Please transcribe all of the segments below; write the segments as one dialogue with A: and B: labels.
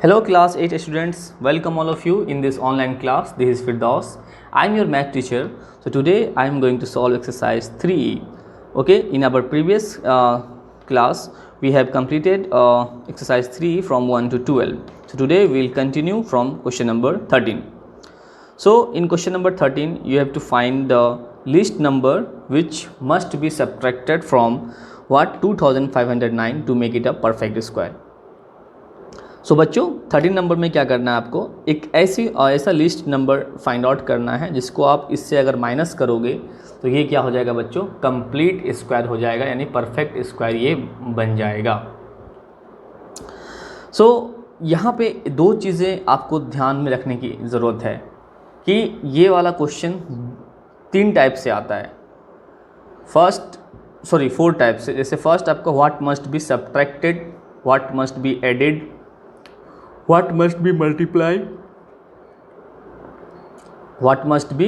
A: Hello class 8 students, welcome all of you in this online class. This is Firdaus. I am your math teacher. So today I am going to solve exercise 3. Okay, in our previous class we have completed exercise 3 from 1 to 12. So today we will continue from question number 13. So in question number 13 you have to find the least number which must be subtracted from what 2509 to make it a perfect square. सो बच्चों 13 number में क्या करना है आपको, एक ऐसा list number find out करना है जिसको आप इससे अगर माइनस करोगे तो ये क्या हो जाएगा बच्चों, कंप्लीट स्क्वायर हो जाएगा, यानी परफेक्ट स्क्वायर ये बन जाएगा। सो यहाँ पे दो चीज़ें आपको ध्यान में रखने की ज़रूरत है कि ये वाला क्वेश्चन 3 टाइप से आता है, 4 टाइप से। जैसे फर्स्ट आपका what must be subtracted, what must be added, what must be multiply, what must be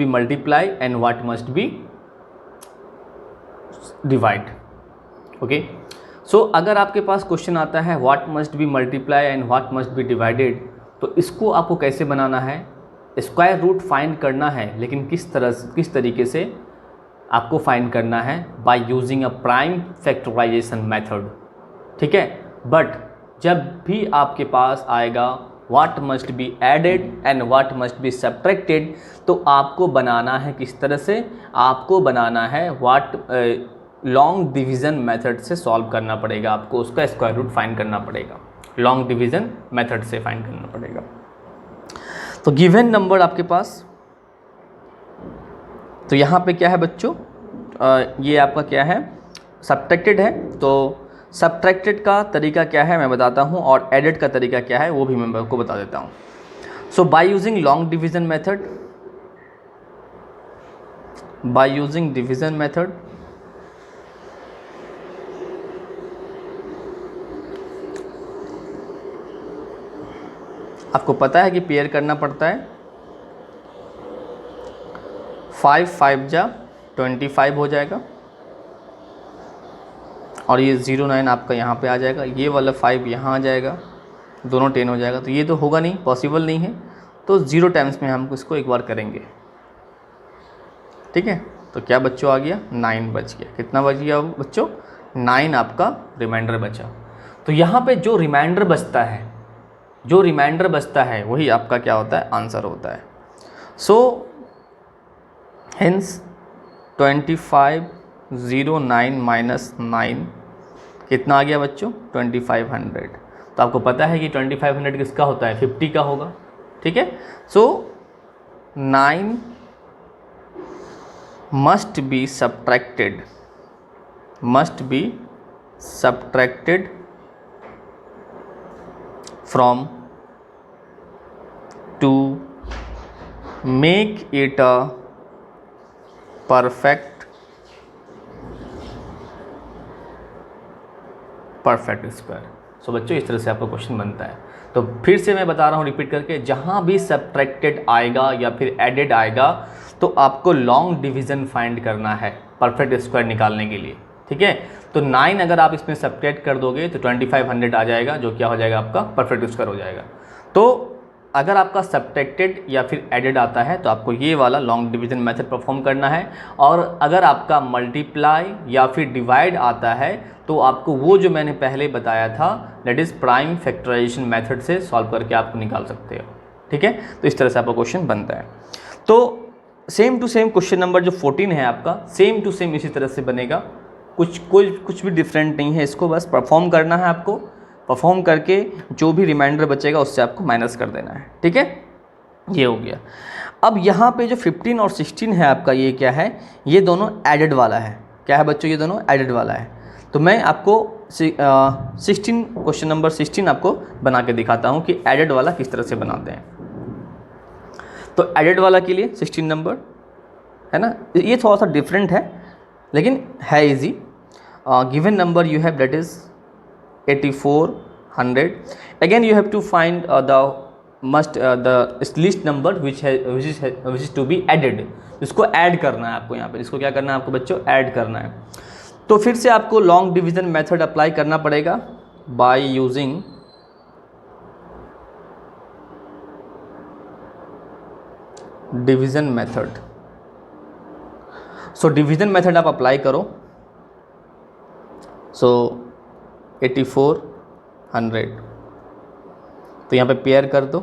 A: multiply and what must be divide। Okay, so अगर आपके पास क्वेश्चन आता है what must be multiply and what must be divided, तो इसको आपको कैसे बनाना है, square root find करना है, लेकिन किस तरीके से आपको फाइंड करना है, by using a prime factorisation method. ठीक है, बट जब भी आपके पास आएगा what must be added and what must be subtracted, तो आपको बनाना है किस तरह से, आपको बनाना है व्हाट लॉन्ग डिवीज़न मेथड से सॉल्व करना पड़ेगा, आपको उसका स्क्वायर रूट फाइंड करना पड़ेगा, लॉन्ग डिवीज़न मेथड से फाइंड करना पड़ेगा। तो गिवन नंबर आपके पास, तो यहाँ पे क्या है बच्चों, ये आपका क्या है, सब्ट्रैक्टेड है। तो सब्ट्रैक्टेड का तरीका क्या है मैं बताता हूँ, और एडेड का तरीका क्या है वो भी मैं आपको बता देता हूँ। So by using long division method, by using division method आपको पता है कि पेयर करना पड़ता है। 5 5 जा 25 हो जाएगा, और ये 09 आपका यहाँ पे आ जाएगा, ये वाला 5 यहाँ आ जाएगा, दोनों 10 हो जाएगा। तो ये तो होगा नहीं, पॉसिबल नहीं है, तो 0 टाइम्स में हम इसको एक बार करेंगे। ठीक है, तो क्या बच्चों आ गया, 9 बच गया। कितना बच गया बच्चों, 9 आपका रिमाइंडर बचा। तो यहाँ पे जो रिमाइंडर बचता है वही आपका क्या होता है, आंसर होता है। सो हेंस 2509 माइनस 9 कितना आ गया बच्चों, 2500। तो आपको पता है कि 2500 किसका होता है, 50 का होगा। ठीक है, so 9 must be subtracted from to make it a perfect square. सो बच्चों इस तरह से आपका क्वेश्चन बनता है। तो फिर से मैं बता रहा हूँ रिपीट करके, जहाँ भी सब्ट्रैक्टेड आएगा या फिर एडेड आएगा तो आपको लॉन्ग डिवीज़न फाइंड करना है परफेक्ट स्क्वायर निकालने के लिए। ठीक है, तो 9 अगर आप इसमें सब्ट्रैक्ट कर दोगे तो 2500 आ जाएगा, जो क्या हो जाएगा आपका परफेक्ट स्क्वायर हो जाएगा। तो अगर आपका सब्ट्रैक्टेड या फिर एडेड आता है तो आपको ये वाला लॉन्ग डिवीज़न मेथड परफॉर्म करना है, और अगर आपका मल्टीप्लाई या फिर डिवाइड आता है तो आपको वो जो मैंने पहले बताया था, that is prime factorisation method से सॉल्व करके आपको निकाल सकते हो। ठीक है, तो इस तरह से आपका क्वेश्चन बनता है। तो same to same question number जो 14 है आपका, सेम टू सेम इसी तरह से बनेगा, कुछ भी डिफरेंट नहीं है। इसको बस परफॉर्म करना है आपको, परफॉर्म करके जो भी रिमाइंडर बचेगा उससे आपको माइनस कर देना है। ठीक है, ये हो गया। अब यहाँ पे जो 15 और 16 है आपका, ये क्या है, ये दोनों एडेड वाला है। क्या है बच्चों, ये दोनों एडेड वाला है। तो मैं आपको 16 क्वेश्चन नंबर 16 आपको बना के दिखाता हूँ कि एडेड वाला किस तरह से बनाते हैं। तो एडेड वाला के लिए 16 नंबर है ना, ये थोड़ा सा डिफरेंट है लेकिन है easy. Given number you have that is 8400। Again you have to find the least number which is to be added. इसको ऐड करना है आपको, यहाँ पर इसको क्या करना है आपको बच्चों, ऐड करना है। तो फिर से आपको लॉन्ग डिवीज़न मेथड अप्लाई करना पड़ेगा बाय यूजिंग डिवीज़न मेथड। सो डिवीज़न मेथड आप अप्लाई करो। सो 8400 तो यहाँ पे पेयर कर दो,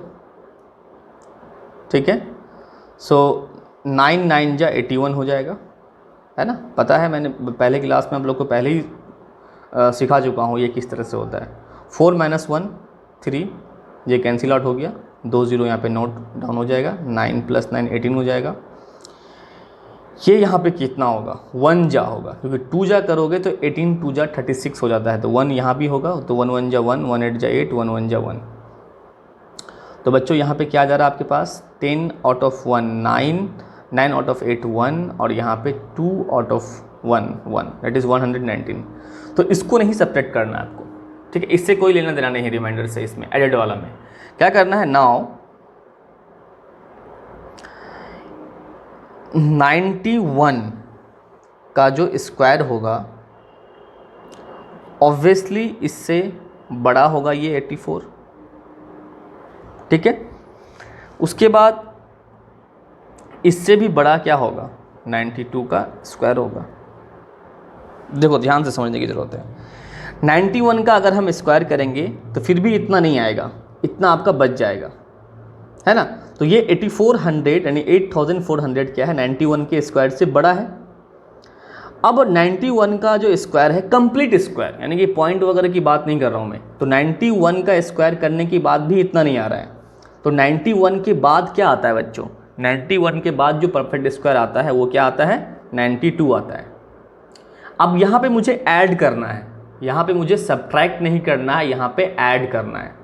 A: ठीक है। सो 9 9 जा 81 हो जाएगा, है ना। पता है, मैंने पहले क्लास में आप लोग को पहले ही सिखा चुका हूँ ये किस तरह से होता है। 4 - 1 3, ये कैंसिल आउट हो गया, 2 0 यहाँ पे नोट डाउन हो जाएगा। 9 + 9 18 हो जाएगा। ये यहाँ पे कितना होगा, 1 जा होगा, क्योंकि 2 जा करोगे तो 18 2 जा 36 हो जाता है, तो 1 यहाँ भी होगा, तो 1 1 जा 1, 1 8 जा 8, 1 1 जा 1। तो बच्चों यहाँ पे क्या जा रहा है आपके पास, 10 आउट ऑफ 1 9, 9 आउट ऑफ 8 1, और यहाँ पे 2 आउट ऑफ 1 1, दैट इज़ 119। तो इसको नहीं सब्ट्रैक्ट करना है आपको, ठीक है। इससे कोई लेना देना नहीं है रिमाइंडर से। इसमें एडेड वाला में क्या करना है, नाउ 91 का जो स्क्वायर होगा ऑब्वियसली इससे बड़ा होगा ये 84, ठीक है। उसके बाद इससे भी बड़ा क्या होगा, 92 का स्क्वायर होगा। देखो ध्यान से समझने की ज़रूरत है। 91 का अगर हम स्क्वायर करेंगे तो फिर भी इतना नहीं आएगा, इतना आपका बच जाएगा, है ना। तो ये 8400 यानी 8400 क्या है, 91 के स्क्वायर से बड़ा है। अब 91 का जो स्क्वायर है कंप्लीट स्क्वायर, यानी कि पॉइंट वगैरह की बात नहीं कर रहा हूँ मैं, तो 91 का स्क्वायर करने के बाद भी इतना नहीं आ रहा है। तो 91 के बाद क्या आता है बच्चों, 91 के बाद जो परफेक्ट स्क्वायर आता है वो क्या आता है, 92 आता है। अब यहाँ पे मुझे ऐड करना है, यहाँ पे मुझे सब्ट्रैक्ट नहीं करना है, यहाँ पे ऐड करना है।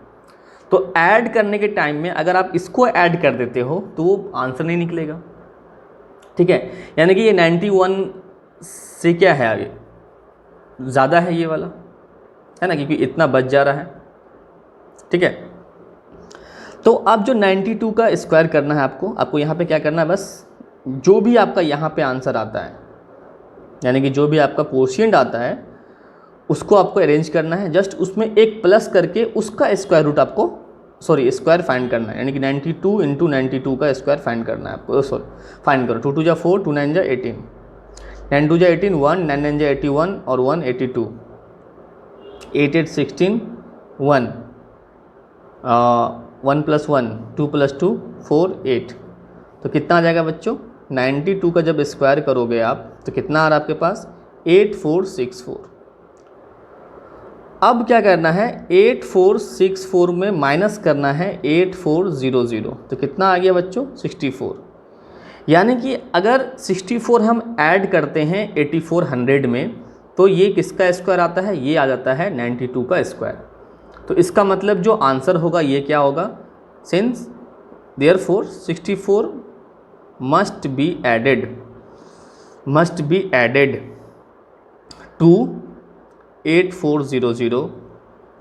A: तो ऐड करने के टाइम में अगर आप इसको ऐड कर देते हो तो वो आंसर नहीं निकलेगा, ठीक है। यानी कि ये 91 से क्या है आगे ज़्यादा है ये वाला, है ना, क्योंकि इतना बच जा रहा है, ठीक है। तो अब जो 92 का स्क्वायर करना है आपको यहाँ पे क्या करना है, बस जो भी आपका यहाँ पे आंसर आता है, यानी कि जो भी आपका कोशिएंट आता है उसको आपको अरेंज करना है। जस्ट उसमें एक प्लस करके उसका स्क्वायर रूट आपको स्क्वायर फाइंड करना है, यानी कि 92 × 92 का स्क्वायर फाइंड करना है आपको। फाइंड करो, 2 2 जा 4, 2 9 जा 18, 9 2 जा 18 1, 9 9 जा 81 और 1 82, 8 8 16 1, 1 + 1 2 + 2 4 8। तो कितना आ जाएगा बच्चों, 92 का जब स्क्वायर करोगे आप तो कितना आ रहा है आपके पास, 8464। अब क्या करना है, 8464 में माइनस करना है 8400, तो कितना आ गया बच्चों, 64। यानी कि अगर 64 हम ऐड करते हैं 8400 में तो ये किसका स्क्वायर आता है, ये आ जाता है 92 का स्क्वायर। तो इसका मतलब जो आंसर होगा ये क्या होगा, since therefore 64 must be added to 8400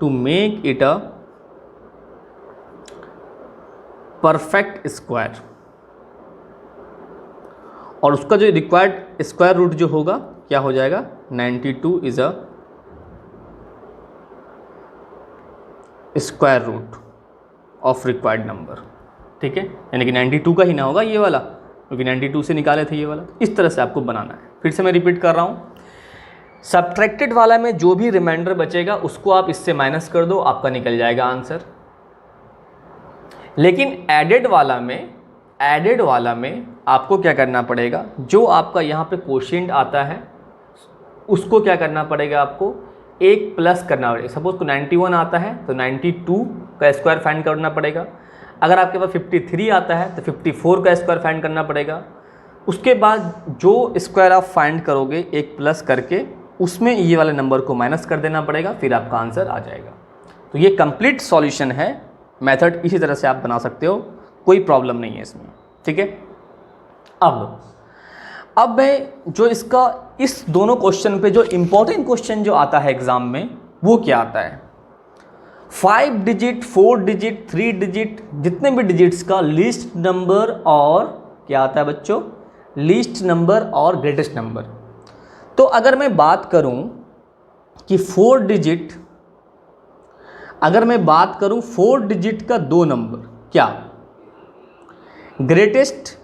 A: to make it a perfect square। और उसका जो रिक्वायर्ड स्क्वायर रूट जो होगा क्या हो जाएगा, 92 is a square root of required number, ठीक है। यानी कि 92 का ही ना होगा ये वाला, क्योंकि 92 से निकाले थे ये वाला। इस तरह से आपको बनाना है। फिर से मैं रिपीट कर रहा हूँ, सब्ट्रैक्टेड वाला में जो भी रिमाइंडर बचेगा उसको आप इससे माइनस कर दो, आपका निकल जाएगा आंसर। लेकिन एडेड वाला में आपको क्या करना पड़ेगा, जो आपका यहाँ पे कोशिएंट आता है उसको क्या करना पड़ेगा, आपको एक प्लस करना पड़ेगा। सपोज को 91 आता है तो 92 का स्क्वायर फाइंड करना पड़ेगा। अगर आपके पास 53 आता है तो 54 का स्क्वायर फाइंड करना पड़ेगा। उसके बाद जो स्क्वायर आप फाइंड करोगे एक प्लस करके उसमें ये वाले नंबर को माइनस कर देना पड़ेगा, फिर आपका आंसर आ जाएगा। तो ये कंप्लीट सॉल्यूशन है। मेथड इसी तरह से आप बना सकते हो, कोई प्रॉब्लम नहीं है इसमें, ठीक है। अब मैं जो इस दोनों क्वेश्चन पे जो इम्पोर्टेंट क्वेश्चन जो आता है एग्जाम में वो क्या आता है, 5 डिजिट 4 डिजिट 3 डिजिट जितने भी डिजिट्स का लीस्ट नंबर और क्या आता है बच्चों, लीस्ट नंबर और ग्रेटेस्ट नंबर। तो अगर मैं बात करूं कि 4 डिजिट, अगर मैं बात करूं 4 डिजिट का 2 नंबर, क्या greatest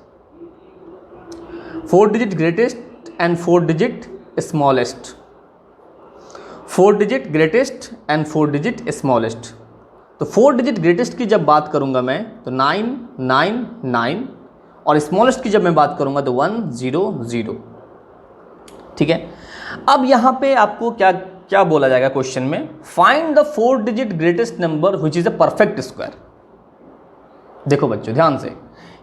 A: 4 digit greatest and 4 digit smallest, 4 digit greatest and 4 digit smallest. तो 4 डिजिट ग्रेटेस्ट की जब बात करूंगा मैं तो 999 और स्मॉलेस्ट की जब मैं बात करूंगा तो 100। ठीक है, अब यहाँ पे आपको क्या क्या बोला जाएगा क्वेश्चन में, find the 4 digit greatest number which is a perfect square. देखो बच्चों ध्यान से,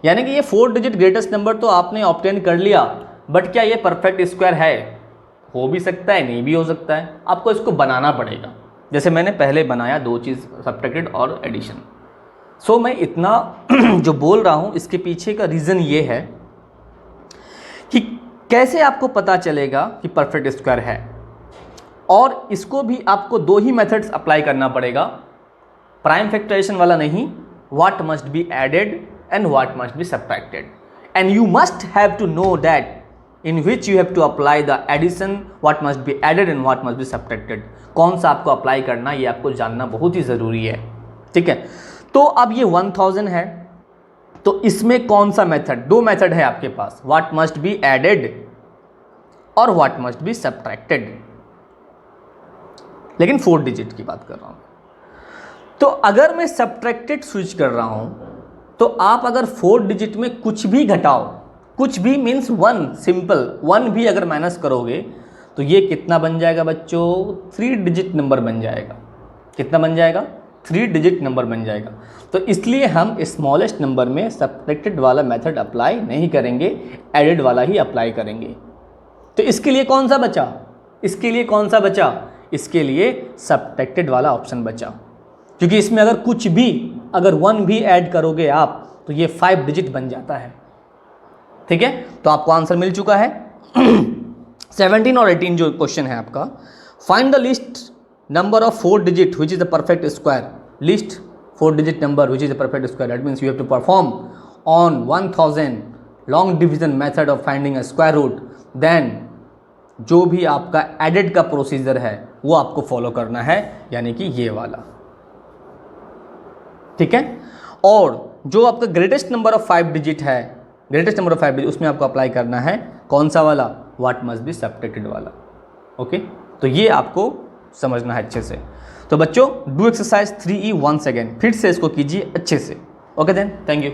A: यानी कि ये 4 डिजिट ग्रेटेस्ट नंबर तो आपने ऑब्टेन कर लिया, बट क्या ये परफेक्ट स्क्वायर है? हो भी सकता है, नहीं भी हो सकता है, आपको इसको बनाना पड़ेगा। जैसे मैंने पहले बनाया 2 चीज़, सब्ट्रैक्टेड और एडिशन। सो मैं इतना जो बोल रहा हूँ इसके पीछे का रीज़न ये है कि कैसे आपको पता चलेगा कि परफेक्ट स्क्वायर है, और इसको भी आपको 2 ही मेथड्स अप्लाई करना पड़ेगा, प्राइम फैक्टराइजेशन वाला नहीं, what must be added and what must be subtracted, and you must have to know that in which you have to apply the addition, what must be added and what must be subtracted। कौन सा आपको apply करना ये आपको जानना बहुत ही ज़रूरी है। ठीक है, तो अब ये 1000 है, तो इसमें कौन सा मेथड, 2 मेथड है आपके पास, what must be added और what must be subtracted, लेकिन 4 डिजिट की बात कर रहा हूँ। तो अगर मैं सब्ट्रैक्टेड स्विच कर रहा हूँ तो आप अगर 4 डिजिट में कुछ भी घटाओ, कुछ भी मीन्स 1, सिंपल 1 भी अगर माइनस करोगे तो ये कितना बन जाएगा बच्चों, 3 डिजिट नंबर बन जाएगा। कितना बन जाएगा? 3 डिजिट नंबर बन जाएगा। तो इसलिए हम स्मॉलेस्ट नंबर में सब्ट्रैक्टेड वाला मेथड अप्लाई नहीं करेंगे, एडेड वाला ही अप्लाई करेंगे। तो इसके लिए कौन सा बचा? इसके लिए कौन सा बचा? इसके लिए सब्ट्रैक्टेड वाला ऑप्शन बचा, क्योंकि इसमें अगर कुछ भी, अगर 1 भी ऐड करोगे आप तो ये 5 डिजिट बन जाता है। ठीक है, तो आपको आंसर मिल चुका है। 17 और 18 जो क्वेश्चन है आपका, find the least number of 4 digit which is the perfect square. Least 4 digit number which is the perfect square, that means you have to perform on 1000 long division method of finding a square root, then जो भी आपका added का procedure है वो आपको follow करना है, यानी कि ये वाला। ठीक है, और जो आपका ग्रेटेस्ट नंबर ऑफ 5 डिजिट है, ग्रेटेस्ट नंबर ऑफ 5 डिजिट, उसमें आपको अप्लाई करना है कौन सा वाला, व्हाट मस्ट बी सब्ट्रैक्टेड वाला। ओके, तो ये आपको समझना है अच्छे से। तो बच्चों do exercise 3E once again, फिर से इसको कीजिए अच्छे से। Okay then, thank you.